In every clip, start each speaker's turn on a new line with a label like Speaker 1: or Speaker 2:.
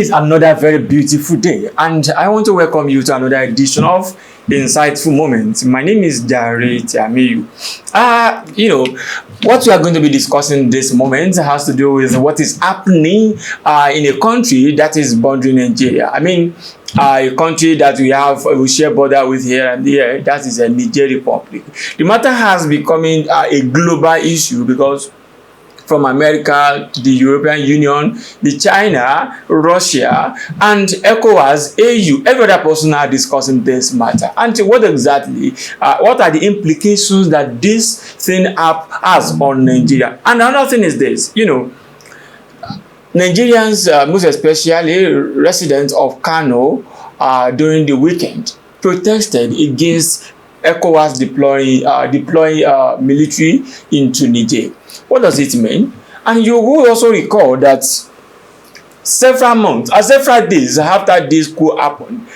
Speaker 1: is another very beautiful day, and I want to welcome you to another edition of Insightful Moments. My name is Jare Tiamiyu. What we are going to be discussing this moment has to do with what is happening in a country that is bordering Nigeria. I mean, a country that we share border with here and there, that is a Niger Republic. The matter has become a global issue because from America, the European Union, the China, Russia, and ECOWAS, AU, every other person are discussing this matter. And what are the implications that this thing has on Nigeria? And another thing is this, Nigerians, most especially residents of Kano, during the weekend, protested against ECOWAS deploying military into Niger. What does it mean? And you will also recall that several days after this coup happened,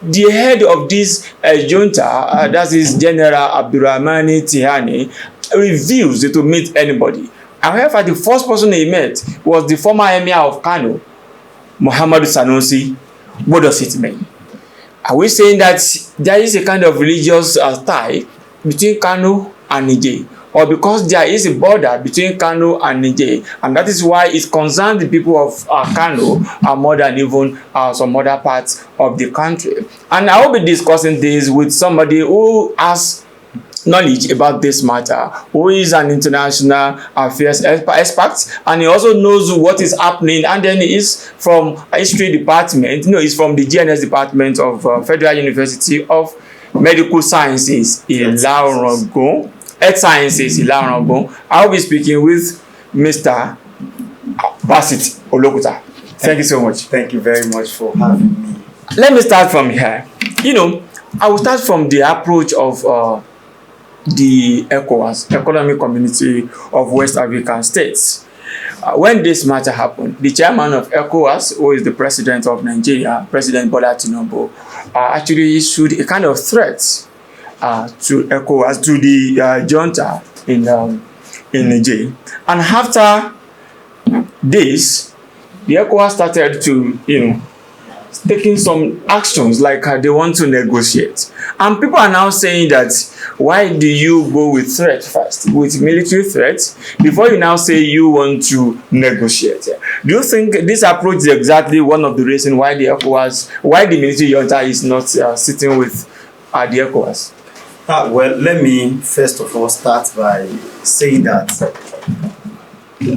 Speaker 1: the head of this junta, that is General Abdurrahmani Tihani, refused to meet anybody. However, the first person he met was the former emir of Kano, Muhammadu Sanusi. What does it mean? Are we saying that there is a kind of religious tie between Kano and Niger? Or because there is a border between Kano and Niger, and that is why it concerns the people of Kano more than even some other parts of the country? And I will be discussing this with somebody who has knowledge about this matter, who is an international affairs expert, and he also knows what is happening, and then he is from history department, he's from the GNS department of Federal University of Medical Sciences in Laorongon. Earth Sciences in Laorongon. I will be speaking with Mr. Basit Olokuta. Thank you so much.
Speaker 2: Thank you very much for having me.
Speaker 1: Let me start from here. I will start from the approach of the ECOWAS, Economic Community of West African States. When this matter happened, the chairman of ECOWAS, who is the president of Nigeria, President Bola Tinubu, actually issued a kind of threat to ECOWAS, to the junta in Niger. And after this, the ECOWAS started to, taking some actions like they want to negotiate. And people are now saying that, why do you go with threat first, with military threats, before you now say you want to negotiate? Do you think this approach is exactly one of the reasons why the military junta is not sitting with the ECOWAS?
Speaker 2: Well, let me first of all start by saying that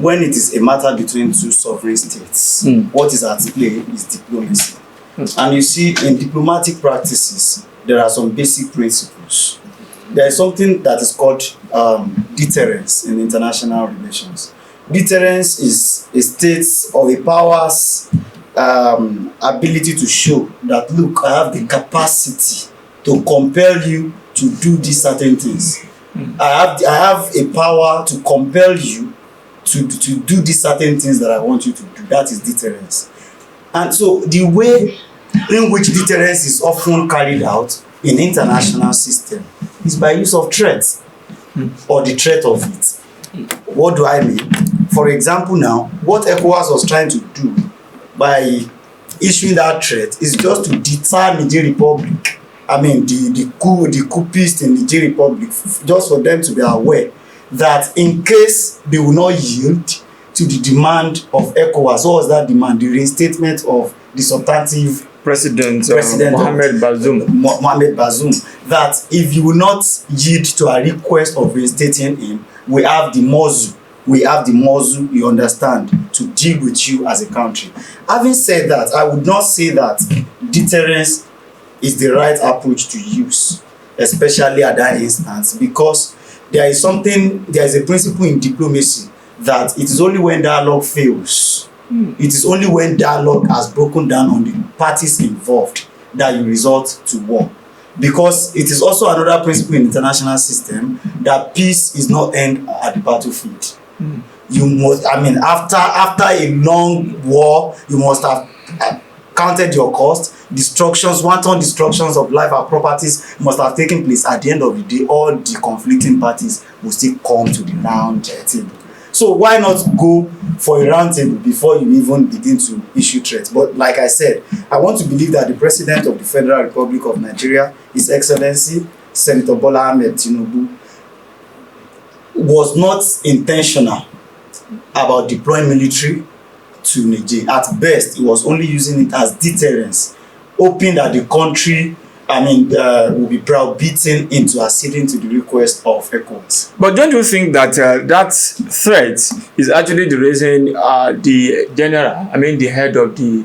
Speaker 2: when it is a matter between two sovereign states, what is at play is diplomacy. And you see, in diplomatic practices, there are some basic principles. There is something that is called deterrence in international relations. Deterrence is a state's or a power's ability to show that, look, I have the capacity to compel you to do these certain things. I have a power to compel you to do these certain things that I want you to do. That is deterrence. And so the way in which deterrence is often carried out in international system is by use of threats or the threat of it. What do I mean? For example, now, what ECOWAS was trying to do by issuing that threat is just to deter Niger Republic. I mean, the coupists in the Niger Republic, just for them to be aware that in case they will not yield to the demand of ECOWAS, what was that demand? The reinstatement of the substantive President
Speaker 1: Mohamed
Speaker 2: Bazoum, that if you will not yield to a request of reinstating him, we have the muzzle, you understand, to deal with you as a country. Having said that, I would not say that deterrence is the right approach to use, especially at that instance, because there is a principle in diplomacy that it is only when dialogue fails, it is only when dialogue has broken down on the parties involved that you resort to war. Because it is also another principle in the international system that peace is not end at the battlefield. You must, after a long war, you must have counted your cost. Wanton destructions of life and properties must have taken place. At the end of the day, all the conflicting parties will still come to the round table. So why not go for a roundtable before you even begin to issue threats? But like I said, I want to believe that the President of the Federal Republic of Nigeria, His Excellency Senator Bola Ahmed Tinubu, was not intentional about deploying military to Niger. At best, he was only using it as deterrence, hoping that the country, will be browbeaten into acceding to the request of ECOWAS.
Speaker 1: But don't you think that that threat is actually the reason the general, the head of the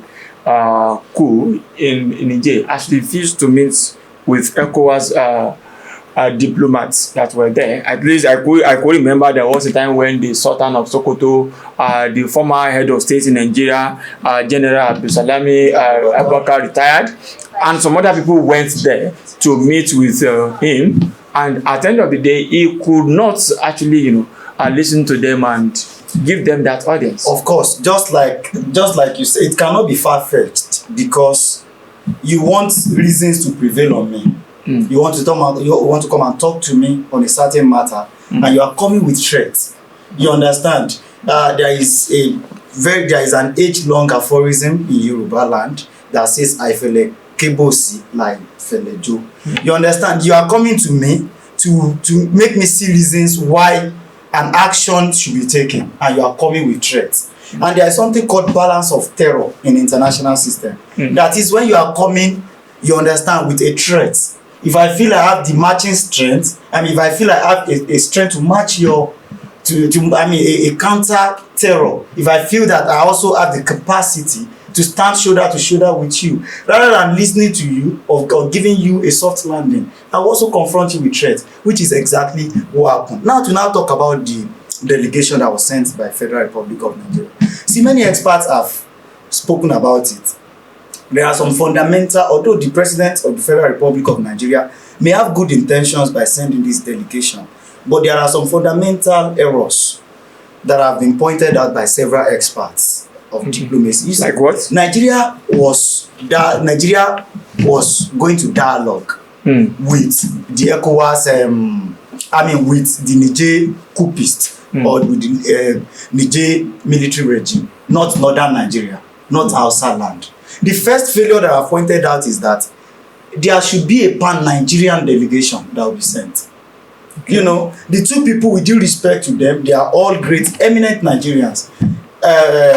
Speaker 1: coup in Niger, actually refused to meet with ECOWAS diplomats that were there? At least I could remember there was a time when the Sultan of Sokoto, the former head of state in Nigeria, General Abdulsalami Abubakar, retired, and some other people went there to meet with him, and at the end of the day, he could not actually, listen to them and give them that audience.
Speaker 2: Of course, just like you say, it cannot be far-fetched because you want reasons to prevail on me. You want to come and talk to me on a certain matter, and you are coming with threats. You understand? There is an age-long aphorism in Yoruba land that says "Aifele kebosi like felejo." You understand? You are coming to me to make me see reasons why an action should be taken, and you are coming with threats. And there is something called balance of terror in the international system. That is when you are coming, you understand, with a threat. If I feel I have the matching strength, if I feel I have a strength to match a counter terror, if I feel that I also have the capacity to stand shoulder to shoulder with you, rather than listening to you or giving you a soft landing, I will also confront you with threats, which is exactly what happened. Now to talk about the delegation that was sent by Federal Republic of Nigeria. See, many experts have spoken about it. There are some fundamental, although the President of the Federal Republic of Nigeria may have good intentions by sending this delegation, but there are some fundamental errors that have been pointed out by several experts of diplomacy.
Speaker 1: Like what?
Speaker 2: Nigeria was going to dialogue with the ECOWAS, with the Niger coupists or with the Niger military regime, not northern Nigeria, not Hausa land. The first failure that I pointed out is that there should be a pan-Nigerian delegation that will be sent. Okay. The two people, with due respect to them, they are all great, eminent Nigerians.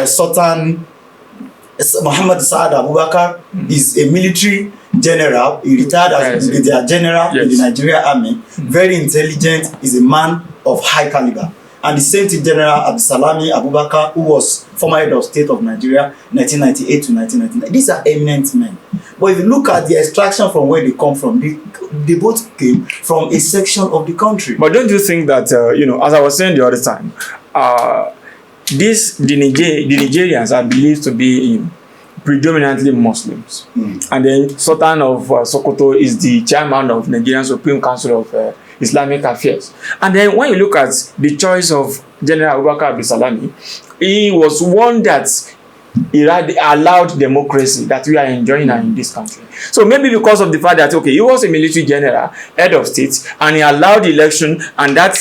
Speaker 2: Sultan Muhammad Saad Abubakar is a military general. He retired as a brigadier general in the Nigerian army. Very intelligent, is a man of high caliber. And the same thing, General Abdulsalami Abubakar, who was former head of state of Nigeria, 1998 to 1999. These are eminent men. But if you look at the extraction from where they come from, they both came from a section of the country.
Speaker 1: But don't you think that, as I was saying the other time, the Nigerians are believed to be predominantly Muslims. And then Sultan of Sokoto is the chairman of Nigerian Supreme Council of Islamic Affairs. And then when you look at the choice of General Abubakar Abdulsalami, he was one that he allowed democracy that we are enjoying in this country. So maybe because of the fact that, he was a military general, head of state, and he allowed the election, and that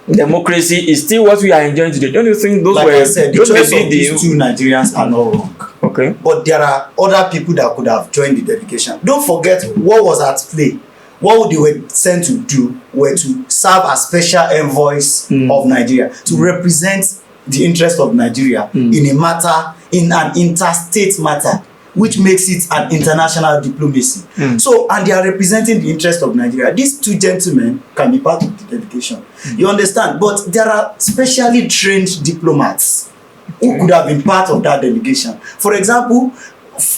Speaker 1: democracy is still what we are enjoying today. Don't you think those
Speaker 2: I said, the choice of these two Nigerians are not wrong.
Speaker 1: Okay.
Speaker 2: But there are other people that could have joined the delegation. Don't forget what was at play. What they were sent to do were to serve as special envoys of Nigeria, to represent the interest of Nigeria in an interstate matter, which makes it an international diplomacy. So, and they are representing the interest of Nigeria. These two gentlemen can be part of the delegation. You understand? But there are specially trained diplomats who could have been part of that delegation. For example,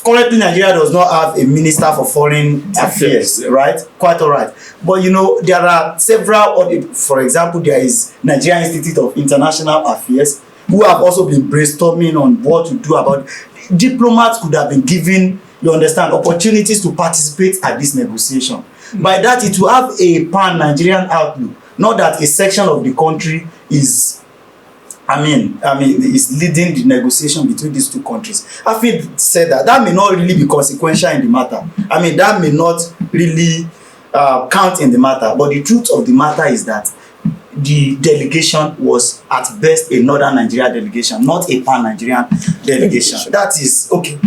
Speaker 2: currently Nigeria does not have a minister for foreign affairs, right? Quite all right. But there are several, for example, there is Nigerian Institute of International Affairs, who have also been brainstorming on what to do about. Diplomats could have been given, you understand, opportunities to participate at this negotiation. By that, it will have a pan-Nigerian outlook, not that a section of the country is is leading the negotiation between these two countries. I feel said that may not really be consequential in the matter. that may not really count in the matter. But the truth of the matter is that the delegation was at best a northern Nigeria delegation, not a pan-Nigerian delegation. That is okay.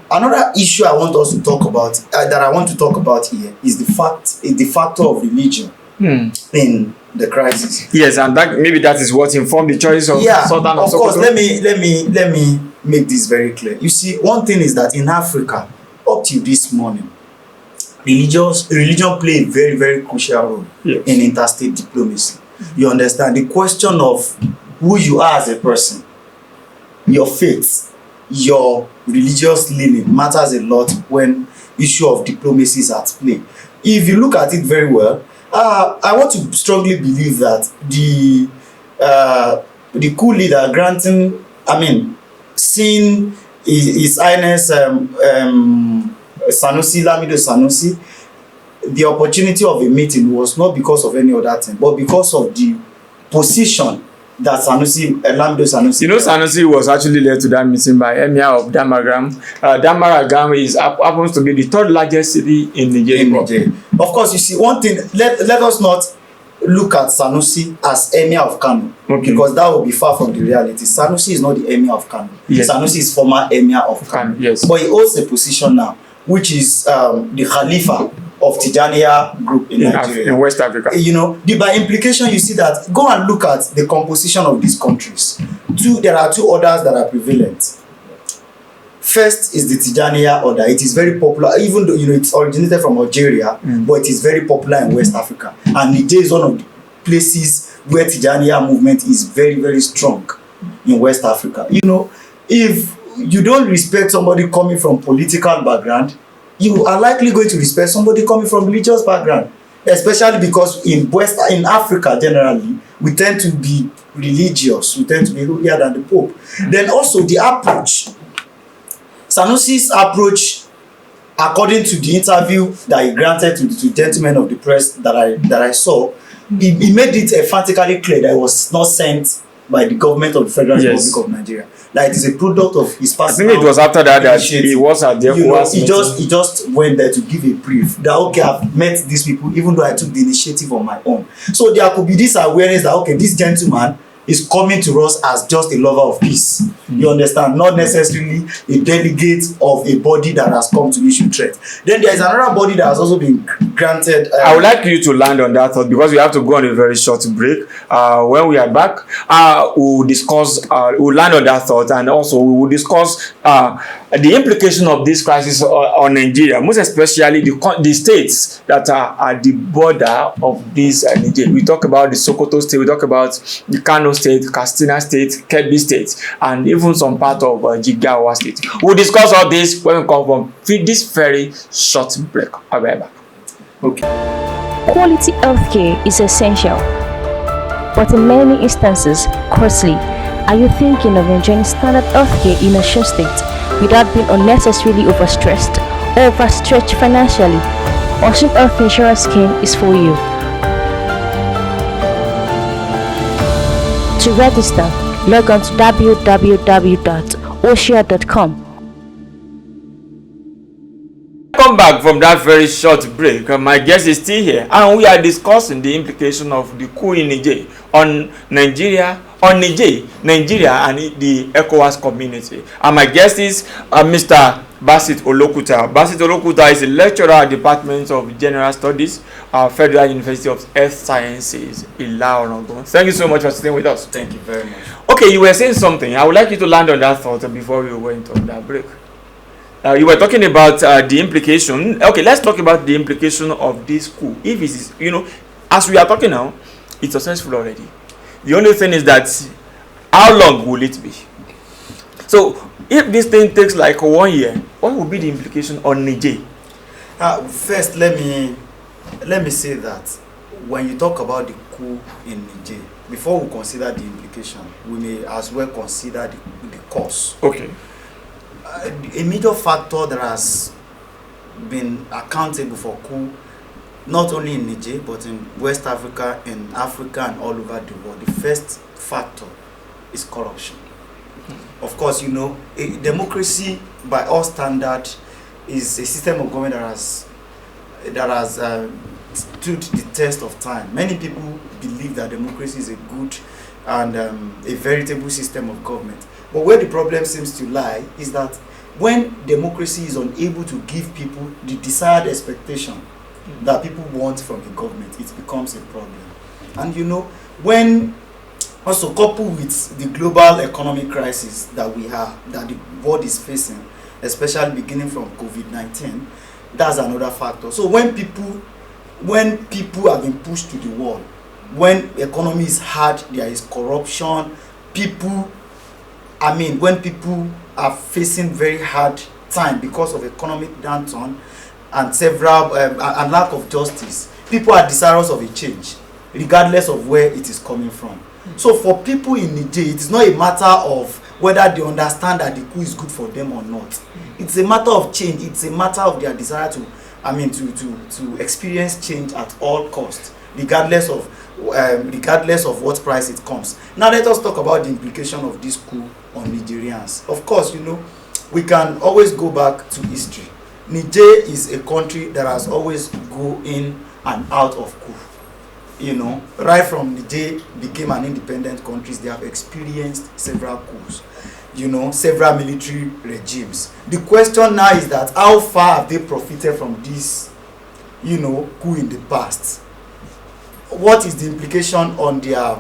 Speaker 2: Another issue I want us to talk about, that I want to talk about here, is the factor of religion in the crisis.
Speaker 1: Yes, and that is what informed the choice of Sultan of Sokoto.
Speaker 2: Of course, let me make this very clear. You see, one thing is that in Africa, up till this morning, religion play a very, very crucial role in interstate diplomacy. You understand? The question of who you are as a person, your faith, your religious leaning matters a lot when issue of diplomacy is at play. If you look at it very well, I want to strongly believe that the coup leader seeing His Highness Lamido Sanusi, the opportunity of a meeting was not because of any other thing, but because of the position that Lamido Sanusi. You know,
Speaker 1: Sanusi was actually led to that meeting by Emir of Damagram. Damagram happens to be the third largest city in Niger.
Speaker 2: Of course, you see, one thing, let us not look at Sanusi as Emir of Kano, because that would be far from the reality. Sanusi is not the Emir of Kano. Yes. Sanusi is former Emir of Kano.
Speaker 1: Yes.
Speaker 2: But he holds a position now, which is the Khalifa of Tijaniya group in Nigeria.
Speaker 1: In West Africa.
Speaker 2: You know, by implication, you see that, go and look at the composition of these countries. There are two orders that are prevalent. First is the Tijaniya order. It is very popular, even though, you know, it's originated from Algeria, but it is very popular in West Africa. And Niger is one of the places where Tijaniya movement is very, very strong in West Africa. You know, if you don't respect somebody coming from political background, you are likely going to respect somebody coming from religious background, especially because in Africa generally, we tend to be religious, we tend to be holier than the Pope. Then also the approach, Sanusi's approach, according to the interview that he granted to the gentlemen of the press that I saw, he made it emphatically clear that it was not sent by the government of the Federal Republic of Nigeria. That it is a product of his personal.
Speaker 1: I think it was after that he was at the
Speaker 2: he just went there to give a brief that, okay, I've met these people even though I took the initiative on my own. So there could be this awareness that, okay, this gentleman is coming to us as just a lover of peace. You understand? Not necessarily a delegate of a body that has come to issue threat. Then there is another body that has also been granted.
Speaker 1: I would like you to land on that thought because we have to go on a very short break. When we are back, we'll land on that thought, and also we will discuss the implication of this crisis on Nigeria, most especially the states that are at the border of this Nigeria. We talk about the Sokoto state, we talk about the Kano state, Katsina state, Kebbi state, and even some part of Jigawa state. We'll discuss all this when we come from this very short break. I'll be back.
Speaker 3: Okay. Quality healthcare is essential, but in many instances costly. Are you thinking of enjoying standard healthcare in a short state without being unnecessarily overstressed or overstretched financially? Ocean Health Insurance Scheme is for you. To register, log on to www.oshia.com.
Speaker 1: Come back from that very short break. My guest is still here, and we are discussing the implication of the coup in Niger on Nigeria, and the ECOWAS community. And my guest is Mr. Basit Olokuta. Basit Olokuta is a lecturer at the Department of General Studies, Federal University of Earth Sciences, Ilorin. Thank you so much for sitting with us.
Speaker 2: Thank you very much.
Speaker 1: Okay, you were saying something. I would like you to land on that thought before we went on that break. You were talking about the implication. Okay, let's talk about the implication of this coup. If it is, as we are talking now, it's successful already. The only thing is that how long will it be? So, if this thing takes like 1 year, what will be the implication on Niger?
Speaker 2: First, let me say that when you talk about the coup in Niger, before we consider the implication, we may as well consider the cause.
Speaker 1: Okay.
Speaker 2: A major factor that has been accountable for coup, not only in Niger, but in West Africa, in Africa, and all over the world, the first factor is corruption. Of course, a democracy by all standards is a system of government that has stood the test of time. Many people believe that democracy is a good and a veritable system of government. But where the problem seems to lie is that when democracy is unable to give people the desired expectation that people want from the government, it becomes a problem. And you know, when also coupled with the global economic crisis that we have, that the world is facing, especially beginning from COVID-19, that's another factor. So when people have been pushed to the wall, when economy is hard, there is corruption, when people are facing very hard time because of economic downturn and several and lack of justice, people are desirous of a change, regardless of where it is coming from. So for people in Niger, it is not a matter of whether they understand that the coup is good for them or not. It's a matter of change. It's a matter of their desire to experience change at all costs, regardless of what price it comes. Now let us talk about the implication of this coup on Nigerians. Of course, you know, we can always go back to history. Niger is a country that has always go in and out of coup. You know, right from Niger became an independent country, they have experienced several coups, you know, several military regimes. The question now is that how far have they profited from this, you know, coup in the past? What is the implication on their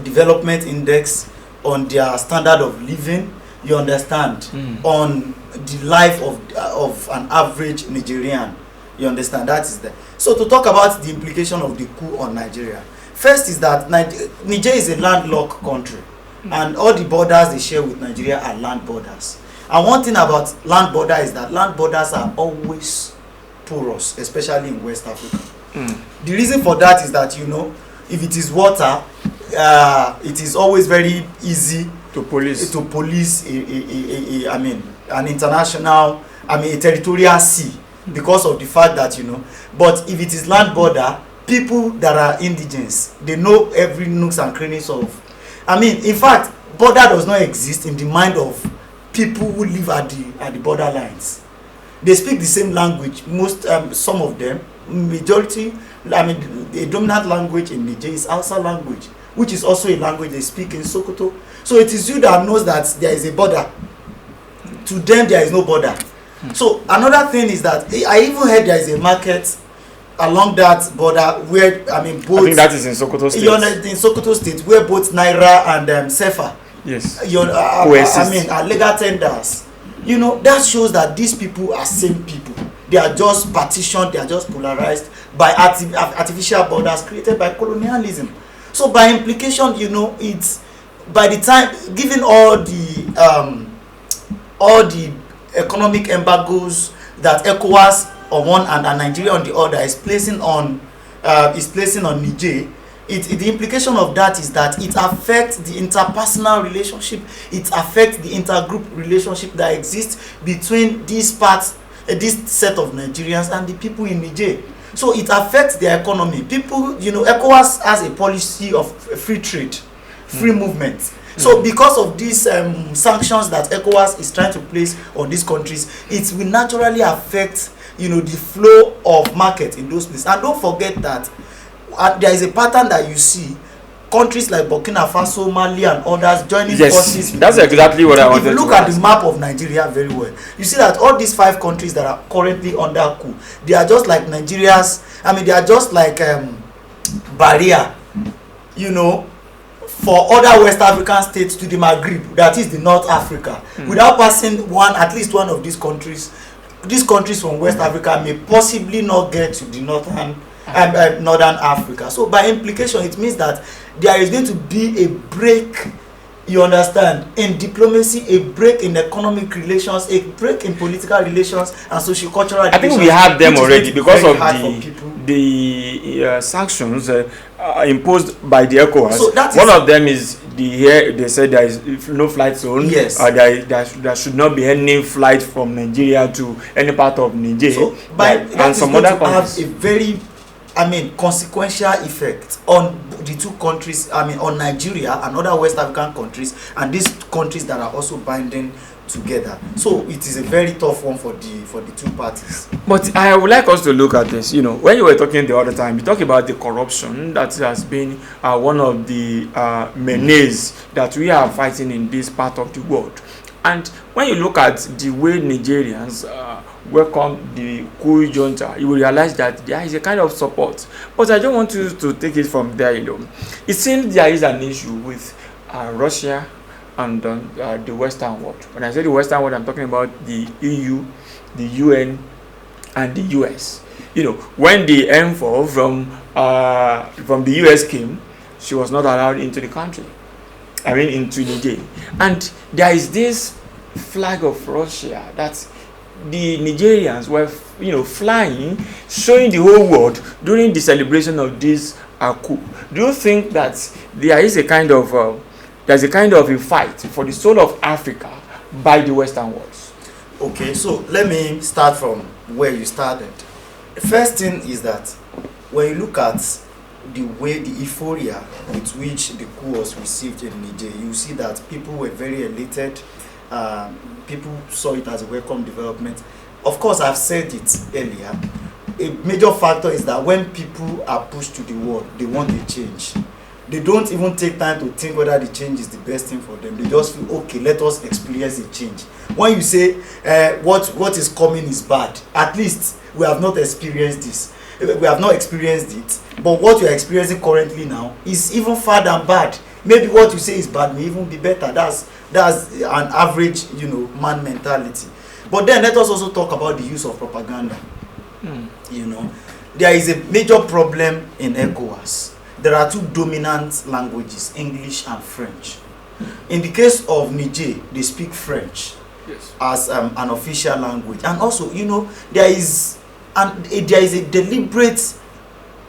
Speaker 2: development index, on their standard of living, you understand, on the life of an average Nigerian? You understand? That is there. So to talk about the implication of the coup on Nigeria, first is that Niger is a landlocked country, and all the borders they share with Nigeria are land borders. And one thing about land border is that land borders are always porous, especially in West Africa. The reason for that is that, you know, if it is water, it is always very easy
Speaker 1: to police
Speaker 2: an international, a territorial sea, because of the fact that, you know, but if it is land border, people that are indigenous, they know every nooks and crannies of, in fact, border does not exist in the mind of people who live at the border lines. They speak the same language. Some of them, majority, the dominant language in Niger is Hausa language, which is also a language they speak in Sokoto. So it is you that knows that there is a border. To them, there is no border. So another thing is that I even heard there is a market along that border where both,
Speaker 1: I think that is in Sokoto State.
Speaker 2: In Sokoto State, where both Naira and Sefa,
Speaker 1: yes,
Speaker 2: are legal tenders. You know, that shows that these people are same people. They are just partitioned, they are just polarized by artificial borders created by colonialism. So by implication, you know, it's by the time, given all the economic embargoes that ECOWAS on one and Nigeria on the other is placing on Niger, the implication of that is that it affects the interpersonal relationship, it affects the intergroup relationship that exists between these parts, this set of Nigerians and the people in Niger. So it affects their economy. People, you know, ECOWAS has a policy of free trade, free movement. So because of these sanctions that ECOWAS is trying to place on these countries, it will naturally affect, you know, the flow of market in those places. And don't forget that there is a pattern that you see, countries like Burkina Faso, Mali and others joining forces.
Speaker 1: That's exactly what I wanted to
Speaker 2: ask. If you look at the map of Nigeria very well, you see that all these 5 countries that are currently under coup, they are just like Nigeria's, they are just like barrier, you know, for other West African states to the Maghreb, that is the North Africa, without passing at least one of these countries. These countries from West Africa may possibly not get to the northern Africa. So by implication, it means that there is going to be a break, you understand, in diplomacy, a break in economic relations, a break in political relations and socio-cultural relations.
Speaker 1: I think we have them already because of the sanctions imposed by the ECOWAS. So one of them is they said there is no flight zone.
Speaker 2: Yes.
Speaker 1: There should not be any flight from Nigeria to any part of Niger.
Speaker 2: So and some other countries have a very consequential effect on the two countries, on Nigeria and other West African countries, and these countries that are also binding together. So it is a very tough one for the two parties.
Speaker 1: But I would like us to look at this. When you were talking the other time, you talked about the corruption that has been one of the menace that we are fighting in this part of the world. And when you look at the way Nigerians welcome the coup junta, you will realize that there is a kind of support. But I don't want you to take it from there. It seems there is an issue with Russia and the Western world. When I say the Western world, I'm talking about the EU, the UN, and the US. When the envoy from the US came, she was not allowed into the country. Into Niger. And there is this flag of Russia that the Nigerians were, flying, showing the whole world during the celebration of this coup. Do you think that there is a kind of a fight for the soul of Africa by the Western world?
Speaker 2: Okay, so let me start from where you started. The first thing is that when you look at the euphoria with which the coup was received in Niger, you see that people were very elated. People saw it as a welcome development. Of course, I've said it earlier. A major factor is that when people are pushed to the wall, they want a change. They don't even take time to think whether the change is the best thing for them. They just feel, okay, let us experience a change. When you say what is coming is bad, at least we have not experienced this. We have not experienced it. But what we are experiencing currently now is even far than bad. Maybe what you say is bad may even be better. That's an average, man mentality. But then let us also talk about the use of propaganda. There is a major problem in ECOWAS. There are two dominant languages, English and French. In the case of Niger, they speak French as an official language. And also, there is a deliberate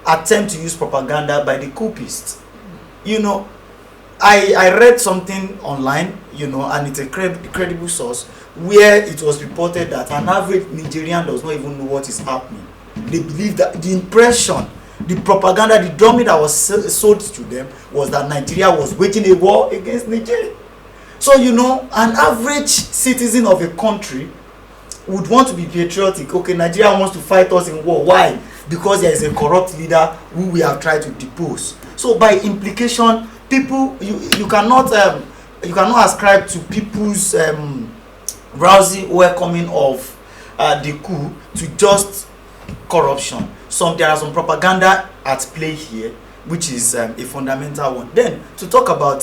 Speaker 2: attempt to use propaganda by the coupists. I read something online, and it's a credible source, where it was reported that an average Nigerian does not even know what is happening. They believe that the impression, the propaganda, the dummy that was sold to them was that Nigeria was waging a war against Niger. So, an average citizen of a country would want to be patriotic. Okay, Nigeria wants to fight us in war. Why? Because there is a corrupt leader who we have tried to depose. So by implication, people, you cannot ascribe to people's rousy welcoming of the coup to just corruption. There are some propaganda at play here, which is a fundamental one. Then to talk about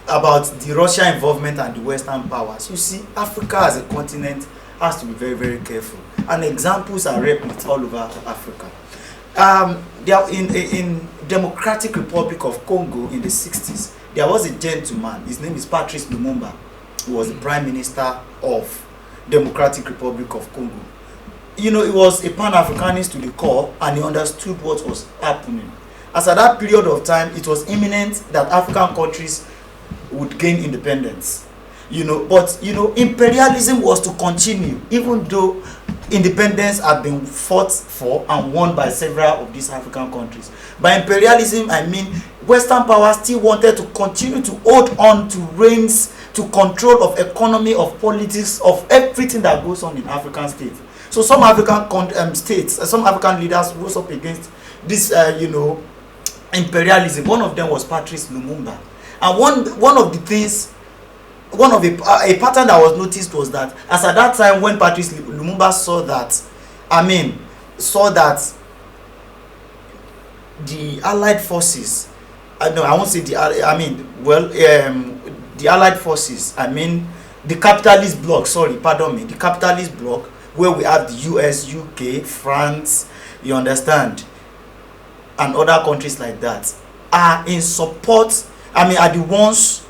Speaker 2: the Russia involvement and the Western powers, you see, Africa as a continent has to be very, very careful. And examples are replete all over Africa. There in Democratic Republic of Congo in the 60s, there was a gentleman, his name is Patrice Lumumba, who was the Prime Minister of Democratic Republic of Congo. He was a Pan-Africanist to the core, and he understood what was happening. As at that period of time, it was imminent that African countries would gain independence. But imperialism was to continue, even though independence had been fought for and won by several of these African countries. By imperialism, I mean Western powers still wanted to continue to hold on to reins, to control of economy, of politics, of everything that goes on in African states. So some African states, some African leaders rose up against this, imperialism. One of them was Patrice Lumumba. And one of the things, a pattern that was noticed was that, as at that time when Patrice Lumumba saw that the Allied forces, the Allied forces, the capitalist bloc, the capitalist bloc, where we have the US, UK, France, you understand, and other countries like that, are in support, are the ones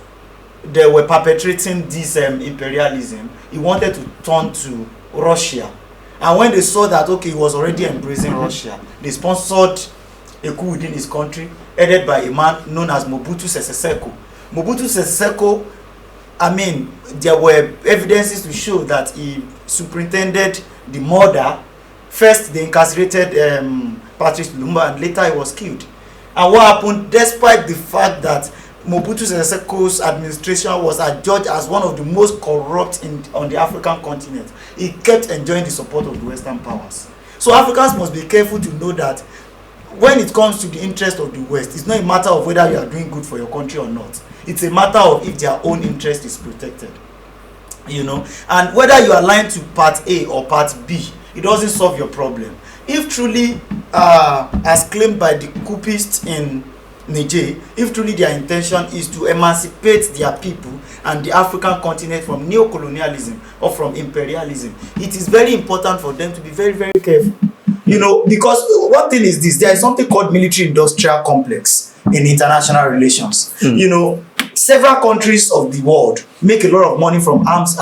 Speaker 2: that were perpetrating this imperialism. He wanted to turn to Russia. And when they saw that, okay, he was already embracing Russia, they sponsored a coup within his country, headed by a man known as Mobutu Sese Seko. Mobutu Sese Seko, there were evidences to show that he superintended the murder. First, they incarcerated Patrice Lumumba, and later he was killed. And what happened, despite the fact that Mobutu Sese Seko's administration was adjudged as one of the most corrupt on the African continent. He kept enjoying the support of the Western powers. So Africans must be careful to know that when it comes to the interest of the West, it's not a matter of whether you are doing good for your country or not. It's a matter of if their own interest is protected. You know, and whether you align to part A or part B, it doesn't solve your problem. If truly, as claimed by the coupists in Niger, if truly their intention is to emancipate their people and the African continent from neo-colonialism or from imperialism, it is very important for them to be very, very careful. You know, because one thing is this, there is something called military-industrial complex in international relations. You know, several countries of the world make a lot of money from arms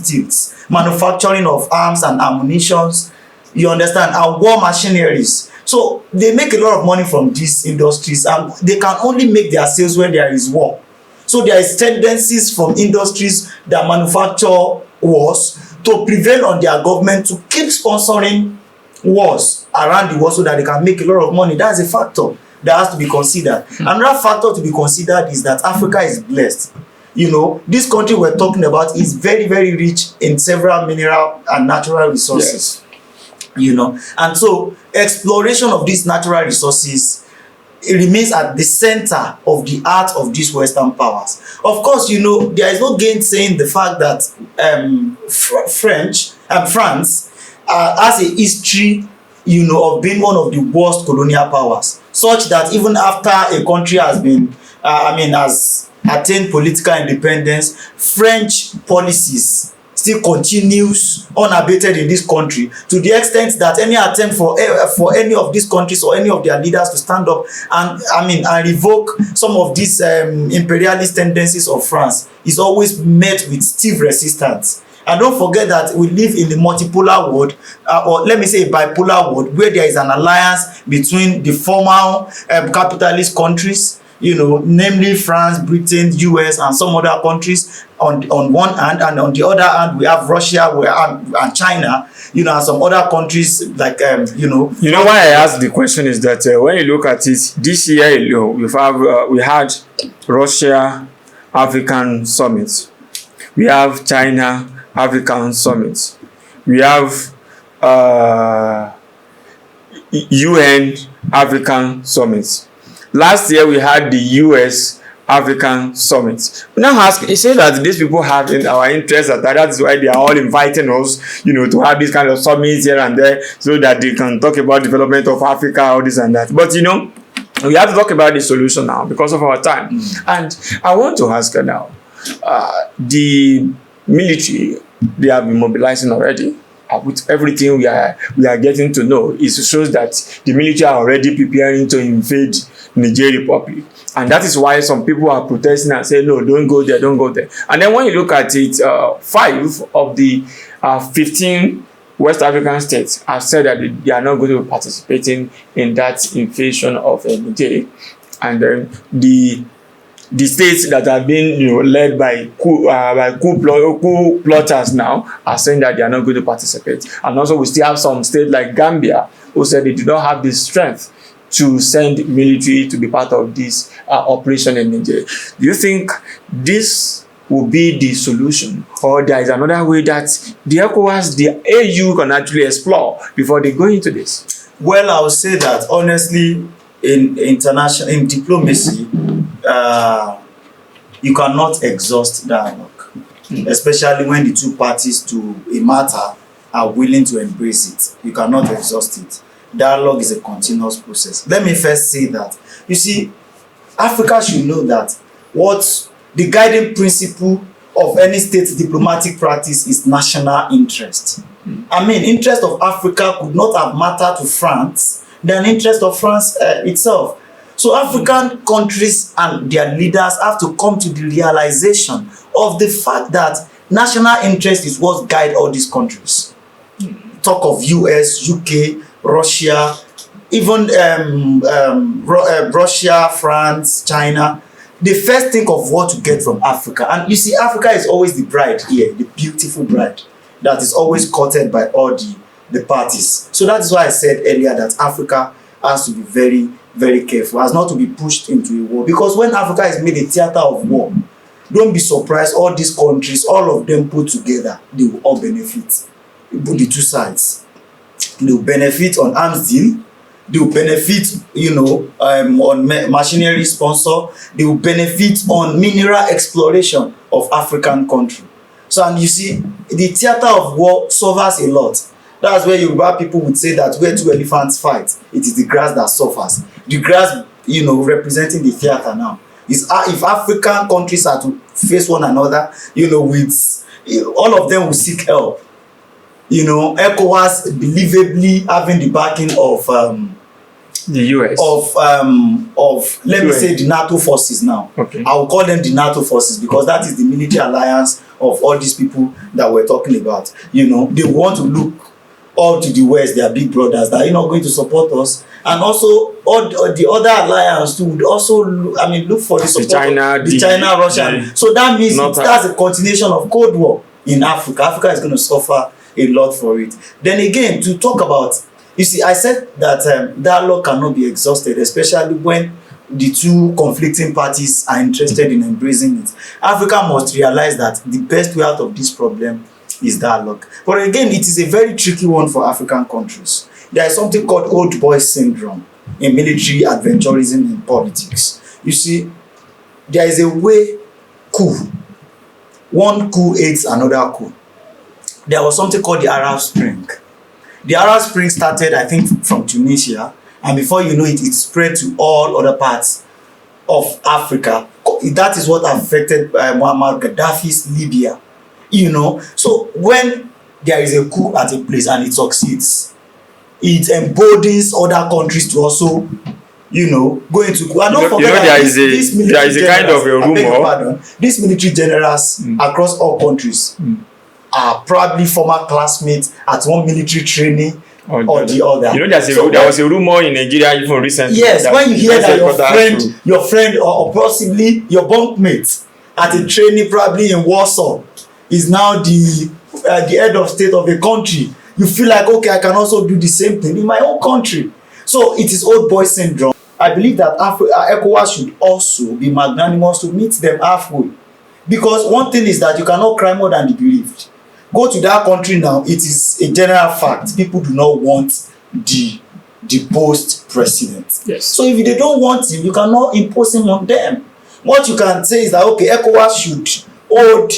Speaker 2: deals, manufacturing of arms and ammunitions, you understand, and war machineries. So they make a lot of money from these industries, and they can only make their sales when there is war. So there is tendencies from industries that manufacture wars to prevail on their government to keep sponsoring wars around the world so that they can make a lot of money. That's a factor that has to be considered. Another factor to be considered is that Africa is blessed. You know, this country we're talking about is very, very rich in several mineral and natural resources. Yes. You know, and so exploration of these natural resources, it remains at the center of the art of these Western powers. Of course, you know, there is no gainsaying the fact that France has a history, you know, of being one of the worst colonial powers, such that even after a country has been, has attained political independence, French policies still continues unabated in this country, to the extent that any attempt for any of these countries or any of their leaders to stand up and revoke some of these imperialist tendencies of France is always met with stiff resistance. And don't forget that we live in the multipolar world, or let me say a bipolar world, where there is an alliance between the former capitalist countries, you know, namely France, Britain, US, and some other countries on one hand, and on the other hand we have Russia and China, you know, and some other countries like you know. You know
Speaker 1: why I asked the question is that when you look at it, this year, you know, we had Russia African Summit, we have China African Summit, we have UN African Summit. Last year we had the US African Summit. We now ask, you say that these people have in our interest, that is why they are all inviting us, you know, to have this kind of summits here and there, so that they can talk about development of Africa, all this and that. But you know, we have to talk about the solution now because of our time. And I want to ask her now, the military, they have been mobilizing already. With everything we are getting to know, it shows that the military are already preparing to invade Niger Republic. And that is why some people are protesting and saying, no, don't go there, don't go there. And then when you look at it, 5 of the 15 West African states have said that they are not going to be participating in that invasion of Niger. And then the states that have been, you know, led by coup plotters now are saying that they are not going to participate. And also we still have some states like Gambia who said they do not have the strength to send military to be part of this operation in Nigeria. Do you think this will be the solution, or there is another way that the ECOWAS, the AU can actually explore before they go into this?
Speaker 2: Well, I would say that honestly, in diplomacy, you cannot exhaust dialogue, especially when the two parties to a matter are willing to embrace it. You cannot exhaust it. Dialogue is a continuous process. Let me first say that, you see, Africa should know that what the guiding principle of any state diplomatic practice is national interest. I mean, interest of Africa could not have mattered to France than interest of France itself. So African countries and their leaders have to come to the realization of the fact that national interest is what guides all these countries. Talk of US, UK, Russia, even Russia, France, China. They first think of what to get from Africa. And you see, Africa is always the bride here, the beautiful bride that is always courted by all the parties. So that is why I said earlier that Africa has to be very, very careful as not to be pushed into a war. Because when Africa is made a theatre of war, don't be surprised, all these countries, all of them put together, they will all benefit. The two sides. They will benefit on arms deal, they will benefit, on machinery sponsor, they will benefit on mineral exploration of African country. So, and you see, the theatre of war suffers a lot. That's where Yoruba people would say that where two elephants fight, it is the grass that suffers. The grass, representing the theatre now. Is if African countries are to face one another, with all of them will seek help. ECOWAS believably having the backing of
Speaker 1: the US
Speaker 2: of let me say the NATO forces now.
Speaker 1: Okay.
Speaker 2: I will call them the NATO forces because that is the military alliance of all these people that we're talking about. They want to look all to the West, their big brothers that are not going to support us, and also all the other alliance too would also look for the support the China, Russia. So that means that's a continuation of Cold War in Africa. Africa is going to suffer a lot for it. Then again, to talk about, you see, I said that dialogue cannot be exhausted, especially when the two conflicting parties are interested in embracing it. Africa must realize that the best way out of this problem is dialogue. But again, it is a very tricky one for African countries. There is something called old boy syndrome in military adventurism in politics. You see, there is a way coup. One coup aids another coup. There was something called the Arab Spring. The Arab Spring started, I think, from Tunisia, and before you know it, it spread to all other parts of Africa. That is what affected Muammar Gaddafi's Libya. So when there is a coup at a place and it succeeds, it emboldens other countries to also, go into coup. And don't forget that there is a kind of a rumor. These military generals across all countries are probably former classmates at one military training or the other.
Speaker 1: There was a rumor in Nigeria even recently.
Speaker 2: Yes, when you hear that your friend or possibly your bunkmate at a training probably in Warsaw is now the head of state of a country, you feel like, okay, I can also do the same thing in my own country. So it is old boy syndrome. I believe that ECOWAS should also be magnanimous to meet them halfway. Because one thing is that you cannot cry more than the bereaved. Go to that country now, it is a general fact. People do not want the deposed president.
Speaker 1: Yes.
Speaker 2: So if they don't want him, you cannot impose him on them. What you can say is that, okay, ECOWAS should hold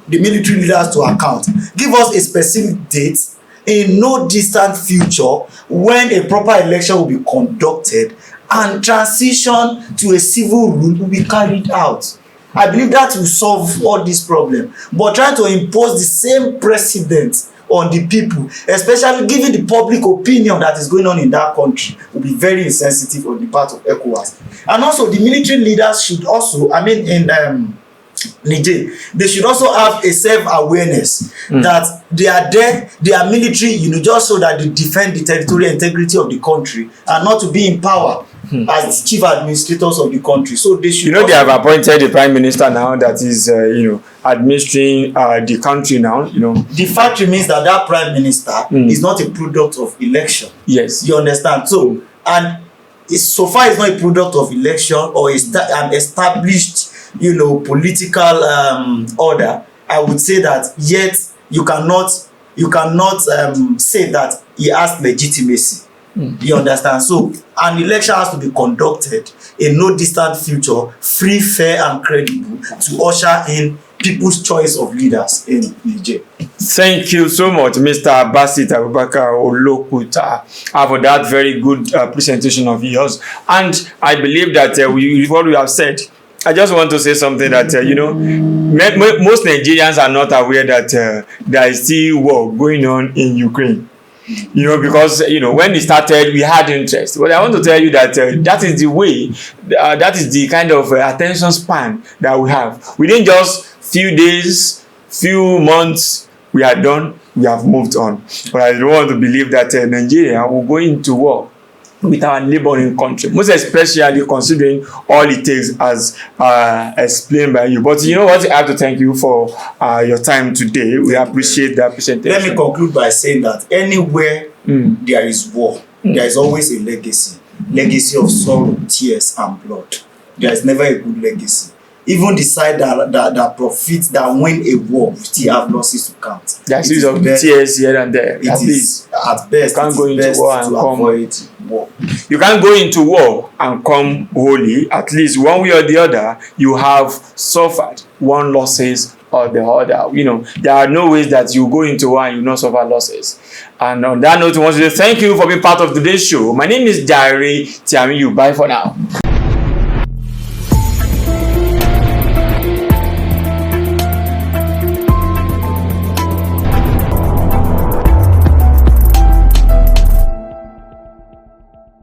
Speaker 2: the military leaders to account. Give us a specific date in no distant future when a proper election will be conducted and transition to a civil rule will be carried out. I believe that will solve all this problem. But trying to impose the same precedent on the people, especially given the public opinion that is going on in that country, will be very insensitive on the part of ECOWAS. And also the military leaders should also, in Niger, they should also have a self-awareness that they are there, they are military, just so that they defend the territorial integrity of the country and not to be in power as chief administrators of the country. So they should.
Speaker 1: They have appointed a prime minister now that is, administering the country now.
Speaker 2: The fact remains that prime minister is not a product of election.
Speaker 1: Yes,
Speaker 2: you understand. So so far, it's not a product of election or an established, political order. I would say that yet you cannot say that he has legitimacy. You understand? So an election has to be conducted in no distant future, free, fair, and credible, to usher in people's choice of leaders in Niger.
Speaker 1: Thank you so much, Mr. Basit Abubakar Olokuta, for that very good presentation of yours. And I believe that what we have said, I just want to say something that, most Nigerians are not aware that there is still war going on in Ukraine. Because, when it started, we had interest. But I want to tell you that that is the way, that is the kind of attention span that we have. Within just few days, few months, we are done, we have moved on. But I don't want to believe that Nigeria will go into war with our neighboring country, most especially considering all it takes as explained by you. But you know what, I have to thank you for your time today. We appreciate that presentation.
Speaker 2: Let me conclude by saying that anywhere there is war, there is always a legacy. legacy of sorrow, tears, and blood. There is never a good legacy. Even the side that profits, that win a war, still have losses to count.
Speaker 1: There's use of tears here and there.
Speaker 2: It is at best.
Speaker 1: You can't go into war and
Speaker 2: avoid war.
Speaker 1: You can't go into war and come holy. At least one way or the other, you have suffered one losses or the other. You know, there are no ways that you go into war and you not suffer losses. And on that note, I want to say thank you for being part of today's show. My name is Jare Tiamiyu. Bye for now.